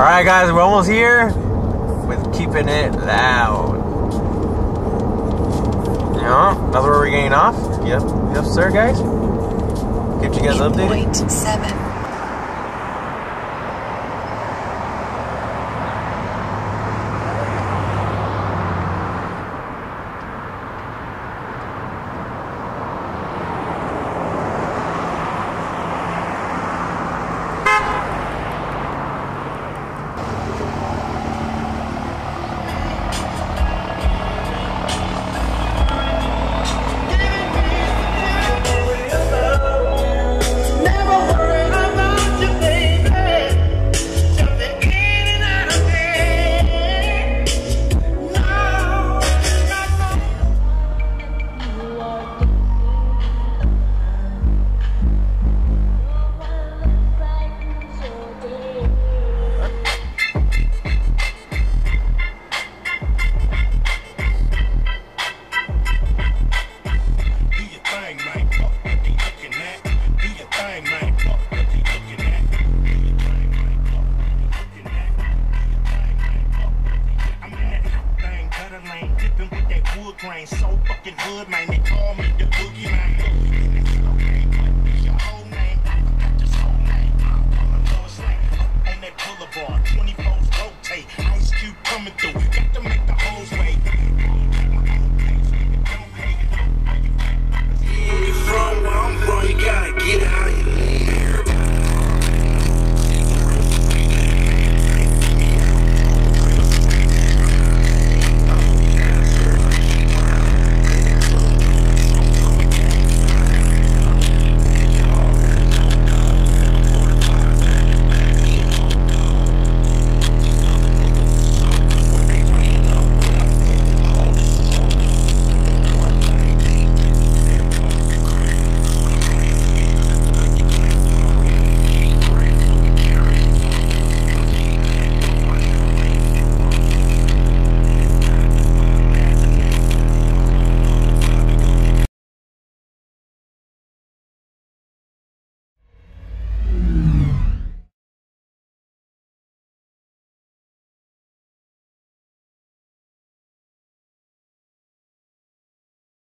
Alright guys, we're almost here with keeping it loud. Yeah, that's where we're getting off. Yep, sir, guys. Get you guys updated. 8.7. Grain, so fucking hood, man. They call me the boogie man. It's your whole name. I forgot this whole name. I'm a Lois Lane. On that boulevard, 24s rotate. Ice Cube coming through. Got to make the